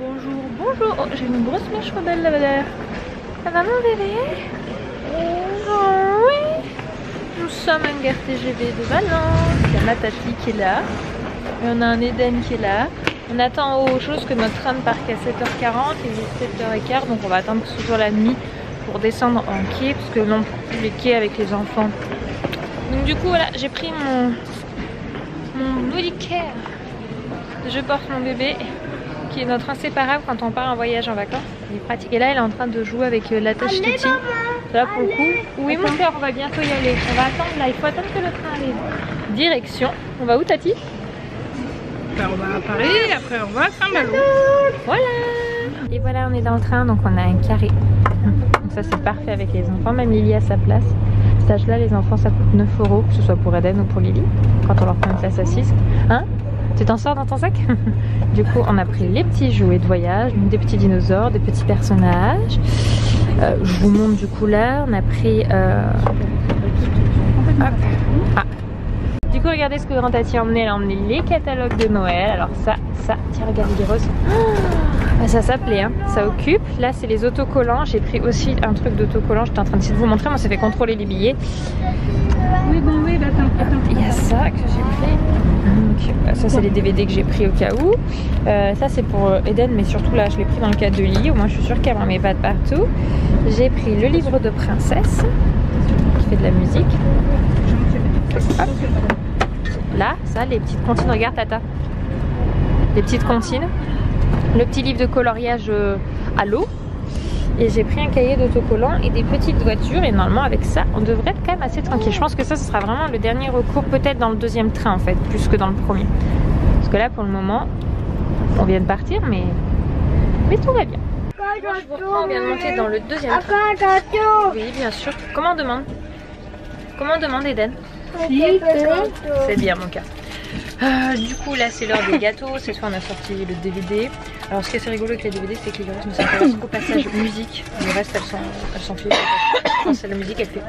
Bonjour, bonjour. Oh, j'ai une grosse mèche rebelle là-bas. Ça va mon bébé? Oh, oui. Nous sommes un gare TGV de Valence. Il y a ma tati qui est là. Et on a un Eden qui est là. On attend autre chose que notre train de parc à 7h40. Il est 7h15, donc on va attendre que ce soit la nuit pour descendre en quai, parce que non, les quais avec les enfants. Donc du coup voilà, j'ai pris mon body care. Je porte mon bébé, qui est notre inséparable quand on part en voyage en vacances. Il est pratique. Et là, elle est en train de jouer avec l'attache tétine. Là pour le coup. Oui mon cœur, on va bientôt y aller. On va attendre là, il faut attendre que le train arrive. Direction. On va où Tati? Ben, on va à Paris, après on va à Saint-Malo. Voilà. Et voilà, on est dans le train, donc on a un carré. Donc ça c'est parfait avec les enfants, même Lily à sa place. À cet âge-là, les enfants ça coûte 9 €, que ce soit pour Eden ou pour Lily, quand on leur prend une place assise. Hein? Tu t'en sors dans ton sac? Du coup, on a pris les petits jouets de voyage, des petits dinosaures, des petits personnages. Je vous montre du coup là, on a pris... Hop. Ah. Du coup, regardez ce que Grand Tati a emmené. Elle a emmené les catalogues de Noël. Alors ça, tiens, regarde les roses. Oh, ça s'appelait, hein. Ça occupe. Là, c'est les autocollants. J'ai pris aussi un truc d'autocollant. J'étais en train d'essayer de vous montrer. Moi, ça fait contrôler les billets. Oui, bon, oui, bah, attends. Il y a ça que j'ai pris. Donc, ça, c'est les DVD que j'ai pris au cas où. Ça, c'est pour Eden, mais surtout là, je l'ai pris dans le cadre de Lily. Au moins, je suis sûre qu'elle ne met pas de partout. J'ai pris le livre de princesse qui fait de la musique. Hop. Là, ça, les petites comptines, regarde Tata. Les petites comptines. Le petit livre de coloriage à l'eau. Et j'ai pris un cahier d'autocollant et des petites voitures. Et normalement, avec ça, on devrait être quand même assez tranquille. Je pense que ça, ce sera vraiment le dernier recours, peut-être dans le deuxième train en fait, plus que dans le premier. Parce que là, pour le moment, on vient de partir, mais tout va bien. Moi, je vous reprends, on vient de monter dans le deuxième train. Oui, bien sûr. Comment on demande? Comment on demande, Eden? C'est bien mon cas. Du coup là c'est l'heure des gâteaux. Cette fois on a sorti le DVD. Alors ce qui est assez rigolo avec les DVD c'est que les gosses ne s'intéressent qu'au passage musique. Le reste elles s'en fichent. Quand c'est la musique elle fait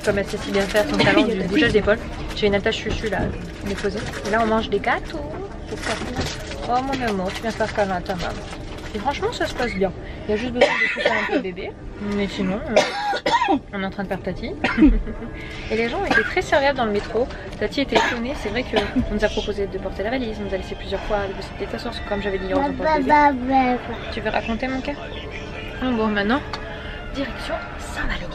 comme elle sait si bien faire son talent du bougeage d'épaule. J'ai une attache chuchu là déposée. Et là on mange des gâteaux. Oh mon amour, tu viens faire câlin à ta maman. Et franchement ça se passe bien. Il y a juste besoin de toucher un peu le bébé. Mais sinon on est en train de faire Tati. Et les gens ont été très serviables dans le métro. Tati était étonnée. C'est vrai qu'on nous a proposé de porter la valise. On nous a laissé plusieurs fois la possibilité de s'asseoir. Comme j'avais dit hier, on porte bébé. Tu veux raconter mon cas? Bon maintenant, direction Saint-Malo.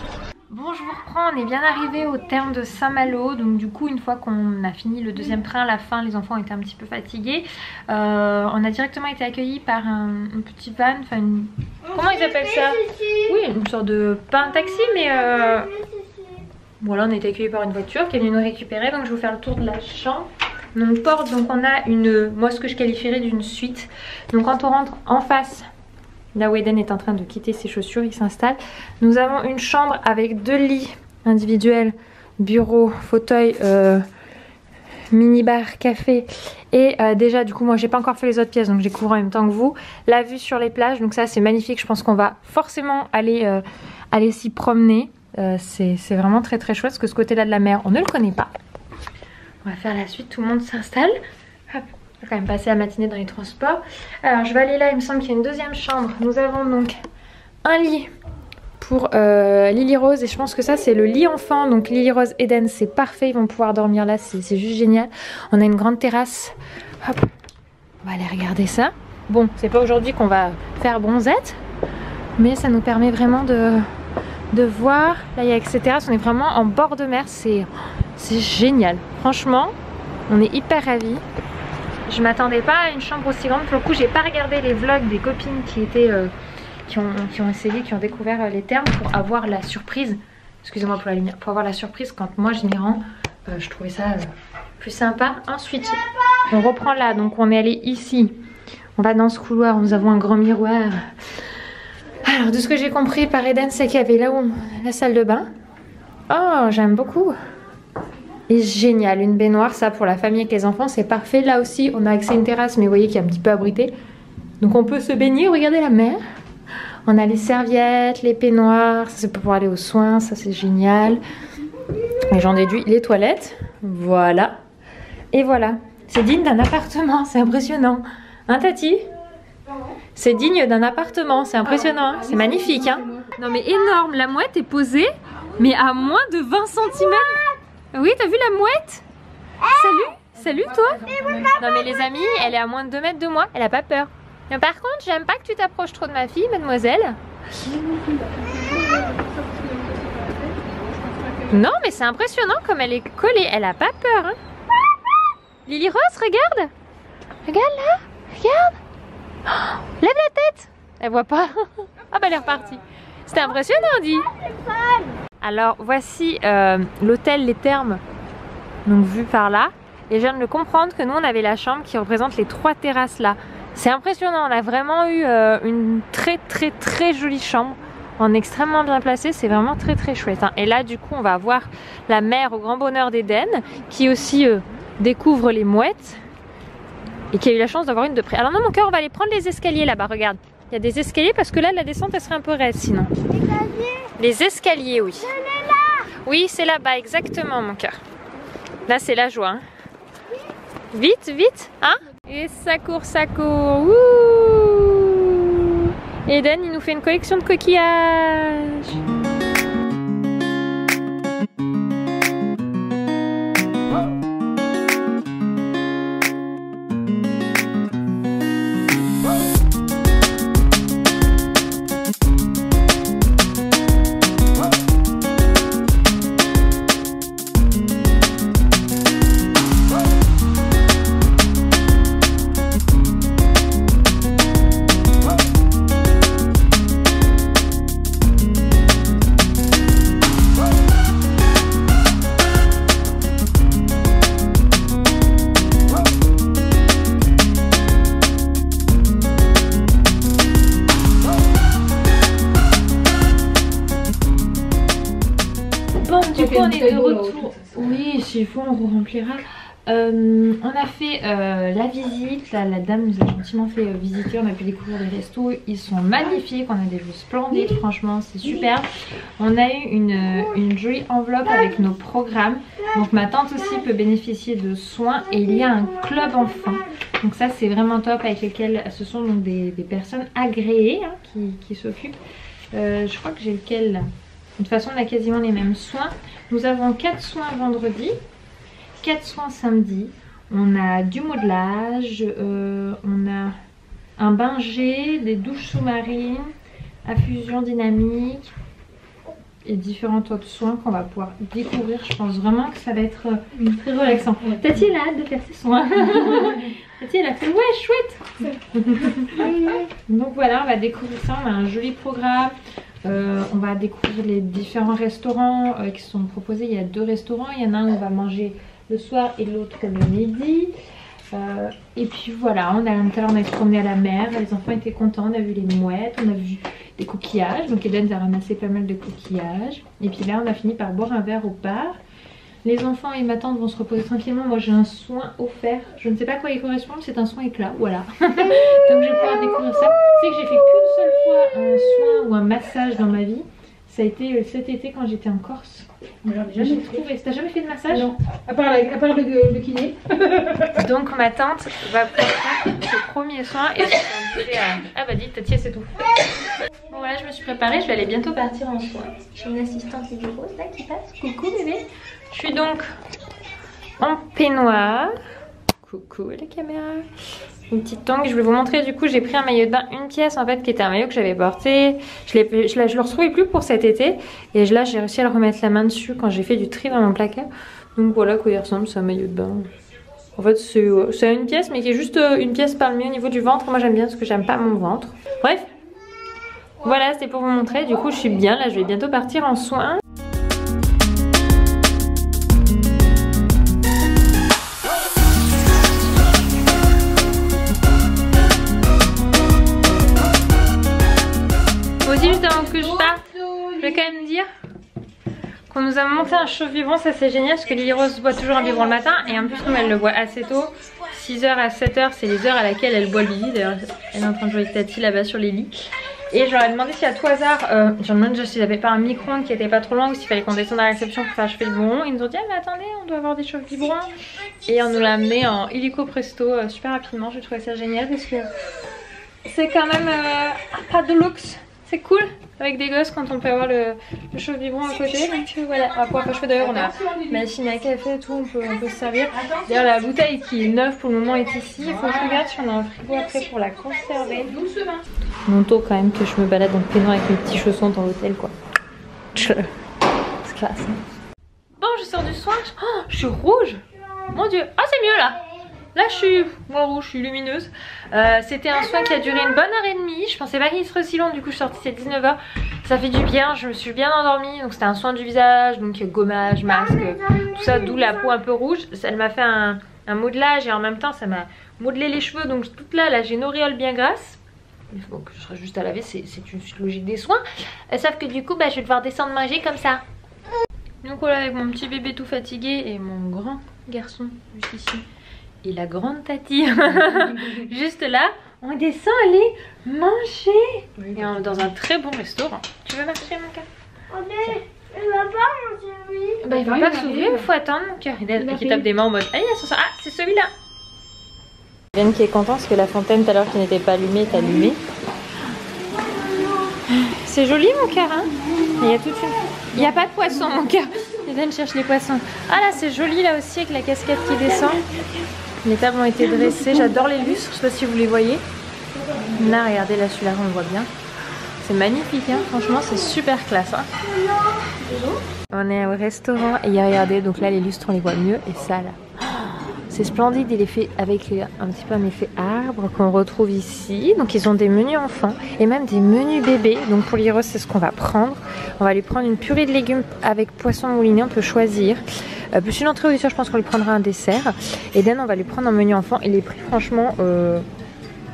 Bon, je vous reprends, on est bien arrivé au terme de Saint-Malo. Donc du coup, une fois qu'on a fini le deuxième train, à la fin, les enfants étaient un petit peu fatigués. On a directement été accueillis par un petit van, enfin une... Comment ils appellent ça? Oui, une sorte de... pas un taxi, mais... Voilà, on a été accueillis par une voiture qui est venue nous récupérer. Donc je vais vous faire le tour de la chambre. Donc porte, donc on a une... moi ce que je qualifierais d'une suite. Donc quand on rentre en face... Là où Eden est en train de quitter ses chaussures, il s'installe. Nous avons une chambre avec 2 lits individuels, bureau, fauteuil, mini-bar, café. Et déjà, du coup, moi, j'ai pas encore fait les autres pièces, donc j'ai couvert en même temps que vous. La vue sur les plages, donc ça, c'est magnifique. Je pense qu'on va forcément aller s'y promener. C'est vraiment très très chouette, parce que ce côté-là de la mer, on ne le connaît pas. On va faire la suite, tout le monde s'installe. Hop. On va quand même passer la matinée dans les transports. Alors je vais aller là, il me semble qu'il y a une deuxième chambre. Nous avons donc un lit pour Lily Rose et je pense que ça c'est le lit enfant. Donc Lily Rose, Eden, c'est parfait, ils vont pouvoir dormir là, c'est juste génial. On a une grande terrasse. Hop, on va aller regarder ça. Bon, c'est pas aujourd'hui qu'on va faire bronzette, mais ça nous permet vraiment de voir. Là il y a avec ces terrasses, on est vraiment en bord de mer, c'est génial. Franchement, on est hyper ravis. Je m'attendais pas à une chambre aussi grande. Pour le coup, j'ai pas regardé les vlogs des copines qui étaient qui ont essayé, qui ont découvert les termes pour avoir la surprise. Excusez-moi pour la lumière. Pour avoir la surprise quand moi je m'y rends. Je trouvais ça plus sympa. Ensuite, on reprend là. Donc on est allé ici. On va dans ce couloir. Nous avons un grand miroir. Alors de ce que j'ai compris par Eden, c'est qu'il y avait là-haut la salle de bain. Oh, j'aime beaucoup. Et génial, une baignoire, ça pour la famille avec les enfants c'est parfait. Là aussi on a accès à une terrasse, mais vous voyez qu'il est un petit peu abrité. Donc on peut se baigner, regardez la mer. On a les serviettes, les peignoirs, ça c'est pour aller aux soins, ça c'est génial. Et j'en déduis les toilettes, voilà. Et voilà, c'est digne d'un appartement, c'est impressionnant. Hein Tati? C'est digne d'un appartement, c'est impressionnant, hein. C'est magnifique. Hein. Non mais énorme, la mouette est posée, mais à moins de 20 cm. Oui, t'as vu la mouette? Salut, salut toi. Non mais les amis, elle est à moins de 2 mètres de moi, elle a pas peur. Mais par contre, j'aime pas que tu t'approches trop de ma fille, mademoiselle. Non mais c'est impressionnant comme elle est collée, elle a pas peur. Hein. Lily Rose, regarde. Regarde là, regarde. Oh, lève la tête. Elle voit pas. Ah bah elle est repartie. C'était impressionnant, dit. Alors voici l'hôtel Les Thermes, donc vu par là. Et je viens de le comprendre que nous on avait la chambre qui représente les 3 terrasses là. C'est impressionnant, on a vraiment eu une très jolie chambre. En extrêmement bien placée, c'est vraiment très chouette. Hein. Et là du coup on va voir la mère au grand bonheur d'Eden qui aussi découvre les mouettes. Et qui a eu la chance d'avoir une de près. Alors non mon cœur, on va aller prendre les escaliers là-bas, regarde. Il y a des escaliers parce que là la descente elle serait un peu raide sinon. Les escaliers, oui. Oui, c'est là-bas, exactement mon cœur. Là c'est la joie. Hein. Vite, vite, hein. Et ça court, ça court. Wouh. Eden, il nous fait une collection de coquillages. On est de retour. Oui, s'il faut, on remplira. On a fait la visite. Là, la dame nous a gentiment fait visiter. On a pu découvrir les restos. Ils sont magnifiques. On a des vues splendides. Franchement, c'est super. On a eu une jolie enveloppe avec nos programmes. Donc, ma tante aussi peut bénéficier de soins. Et il y a un club enfant. Donc, ça, c'est vraiment top. Avec lesquels ce sont donc des personnes agréées hein, qui s'occupent. Je crois que j'ai lequel là. De toute façon, on a quasiment les mêmes soins. Nous avons 4 soins vendredi, 4 soins samedi. On a du modelage, on a un bain G, des douches sous-marines, infusion dynamique et différents autres soins qu'on va pouvoir découvrir. Je pense vraiment que ça va être très relaxant. Tati, elle a hâte de faire ses soins. Tati, elle a fait ouais, chouette. Donc voilà, on va découvrir ça. On a un joli programme. On va découvrir les différents restaurants qui sont proposés. Il y a 2 restaurants. Il y en a un où on va manger le soir et l'autre le midi. Et puis voilà, tout à l'heure on a été promené à la mer. Les enfants étaient contents. On a vu les mouettes, on a vu des coquillages. Donc Eden a ramassé pas mal de coquillages. Et puis là on a fini par boire un verre au bar. Les enfants et ma tante vont se reposer tranquillement. Moi j'ai un soin offert. Je ne sais pas à quoi il correspond. C'est un soin éclat. Voilà. Donc je vais pouvoir découvrir ça. Tu sais que j'ai fait qu'une seule fois un soin ou un massage dans ma vie. Ça a été cet été quand j'étais en Corse. J'ai trouvé. T'as jamais fait de massage? Non. À part le kiné. Donc ma tante va pouvoir faire ses premiers soins et se faire à... Ah bah dis, Tati c'est tout. Bon voilà, je me suis préparée. Je vais aller bientôt partir en soins. J'ai une assistante du rose là qui passe. Coucou bébé. Je suis donc en peignoir. Coucou la caméra. Une petite tongue. Je vais vous montrer du coup j'ai pris un maillot de bain, une pièce en fait qui était un maillot que j'avais porté. Je le retrouvais plus pour cet été. Et là j'ai réussi à le remettre la main dessus quand j'ai fait du tri dans mon placard. Donc voilà à quoi il ressemble, c'est un maillot de bain. En fait c'est une pièce mais qui est juste une pièce par le milieu au niveau du ventre. Moi j'aime bien parce que j'aime pas mon ventre. Bref. Voilà c'était pour vous montrer. Du coup je suis bien. Là je vais bientôt partir en soins. Juste avant que je parte, je vais quand même dire qu'on nous a monté un chaud vivant, ça c'est génial parce que Lily Rose boit toujours un biberon le matin et en plus nous elle le boit assez tôt, 6h à 7h c'est les heures à laquelle elle boit le bibi. D'ailleurs elle est en train de jouer avec Tati là-bas sur les lits. Et je leur ai demandé si à tout hasard, je leur ai demandé s'ils n'avaient pas un micro-ondes qui était pas trop loin ou s'il fallait qu'on descende à la réception pour faire chauffer le biberon. Ils nous ont dit ah mais attendez on doit avoir des chauffes biberons. Et on nous l'a amené en illico presto super rapidement. J'ai trouvé ça génial parce que c'est quand même pas de luxe. C'est cool avec des gosses quand on peut avoir le chauffe biberon à côté. Donc voilà, on va pouvoir faire chauffer. D'ailleurs on a machine à café et tout, on peut se servir. D'ailleurs la bouteille qui est neuve pour le moment est ici. Il faut que je regarde si on a un frigo après pour la conserver. Mon tour quand même que je me balade en pénant avec mes petits chaussons dans l'hôtel quoi. C'est classe. Bon, je sors du soin. Oh, je suis rouge. Mon dieu. Ah, c'est mieux là. Là, je suis moins rouge, je suis lumineuse. C'était un soin qui a duré une bonne heure et demie. Je pensais pas qu'il serait si long. Du coup, je suis sortie, c'est 19h. Ça fait du bien. Je me suis bien endormie. Donc, c'était un soin du visage. Donc, gommage, masque, tout ça. D'où la peau un peu rouge. Elle m'a fait un modelage et en même temps, ça m'a modelé les cheveux. Donc, toute là j'ai une auréole bien grasse. Donc, je serai juste à laver. C'est une suite logique des soins. Sauf que du coup, je vais devoir descendre manger comme ça. Donc voilà, avec mon petit bébé tout fatigué et mon grand garçon juste ici et la grande Tati juste là, on descend aller manger. Oui, et dans un très bon restaurant. Tu veux marcher mon cœur? Il va pas manger, oui. Il va pas s'ouvrir, il faut attendre mon cœur. Qui tape des mains en mode allez, ah c'est celui-là. Yann qui est content parce que la fontaine tout à l'heure qui n'était pas allumée est allumée. C'est joli mon cœur hein. Il y a toute une... Il n'y a pas de poisson mon cœur. Eden cherche les poissons. Ah là c'est joli là aussi avec la cascade qui descend. Les tables ont été dressées. J'adore les lustres, je sais pas si vous les voyez. Là regardez là celui-là on le voit bien. C'est magnifique hein. Franchement c'est super classe hein. On est au restaurant et regardez donc là les lustres on les voit mieux et ça là. C'est splendide, il est fait avec un petit peu un effet arbre qu'on retrouve ici. Donc ils ont des menus enfants et même des menus bébés. Donc pour l'Iros c'est ce qu'on va prendre. On va lui prendre une purée de légumes avec poisson mouliné, on peut choisir. Plus une entrée au dessert, je pense qu'on lui prendra un dessert. Et Dan on va lui prendre un menu enfant. Et les prix franchement,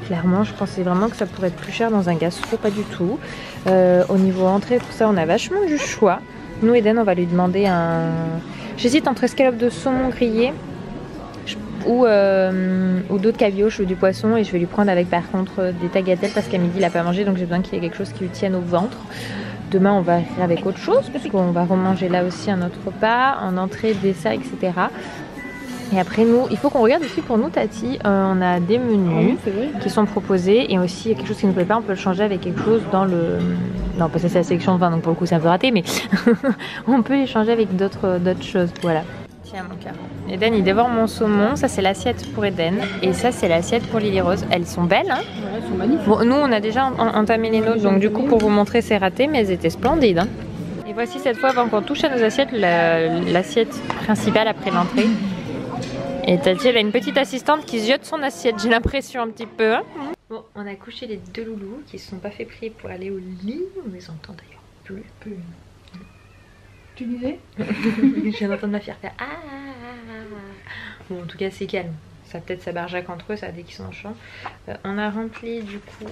clairement je pensais vraiment que ça pourrait être plus cher dans un gastro, pas du tout. Au niveau entrée tout ça on a vachement du choix. Nous Eden on va lui demander un... J'hésite entre escalope de saumon grillé ou d'autres caviar ou du poisson et je vais lui prendre avec par contre des tagliatelles parce qu'à midi il n'a pas mangé donc j'ai besoin qu'il y ait quelque chose qui lui tienne au ventre. Demain on va faire avec autre chose parce qu'on va remanger là aussi un autre repas, en entrée, dessert, etc. Et après nous, il faut qu'on regarde aussi pour nous Tati, on a des menus qui sont proposés et aussi quelque chose qui ne nous plaît pas, on peut le changer avec quelque chose dans le... Non parce que c'est la sélection de vin donc pour le coup c'est un peu raté mais on peut les changer avec d'autres choses, voilà. Tiens mon cœur. Eden il dévore mon saumon, ça c'est l'assiette pour Eden et ça c'est l'assiette pour Lily Rose. Elles sont belles hein. Ouais, elles sont magnifiques. Bon nous on a déjà entamé les nôtres donc du coup pour vous montrer c'est raté mais elles étaient splendides hein. Et voici cette fois avant qu'on touche à nos assiettes l'assiette principale après l'entrée. Et Tati elle a une petite assistante qui ziote son assiette, j'ai l'impression un petit peu hein. Bon on a couché les deux loulous qui ne sont pas fait prier pour aller au lit, on les entend d'ailleurs plus. Tu disais? Je viens d'entendre ma fille faire ah. Bon en tout cas c'est calme. Ça peut-être ça barjaque entre eux, ça dès qu'ils sont en champ. On a rempli du coup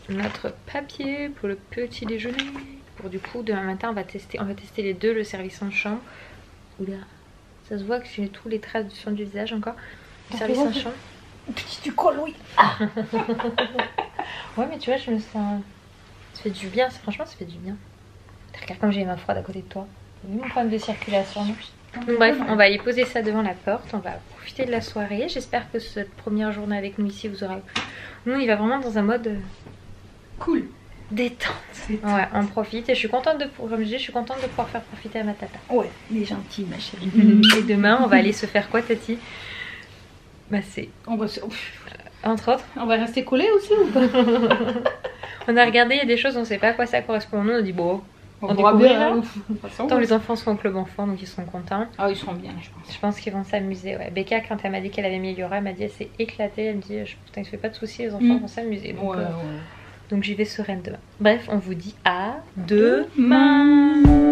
notre papier pour le petit déjeuner. Pour du coup demain matin on va tester les deux, le service en chambre. Oula, ça se voit que j'ai tous les traces du son du visage encore. Le service en chambre. Petit du col, oui. Ah. Ouais mais tu vois je me sens... Ça fait du bien, franchement ça fait du bien. Regarde comme j'ai les mains froides à côté de toi. T'as vu mon problème de circulation? Donc, bref, on va aller poser ça devant la porte. On va profiter de la soirée. J'espère que cette première journée avec nous ici vous aura plu. Nous on y va vraiment dans un mode cool, détente. Ouais, on profite et je suis contente de pouvoir faire profiter à ma tata. Ouais, elle est gentille ma chérie. Et demain on va aller se faire quoi Tati? Bah c'est... Entre autres. On va rester collés aussi ou pas? On a regardé, il y a des choses on sait pas à quoi ça correspond. Nous on a dit bon... On verra bien. Tant les enfants seront au club enfant donc ils seront contents. Ah ils seront bien je pense. Je pense qu'ils vont s'amuser. Ouais. Becca quand elle m'a dit qu'elle avait mis Liora, elle m'a dit elle s'est éclatée. Elle me dit putain je fais pas de soucis, les enfants vont s'amuser. Donc, donc j'y vais sereine demain. Bref on vous dit à demain.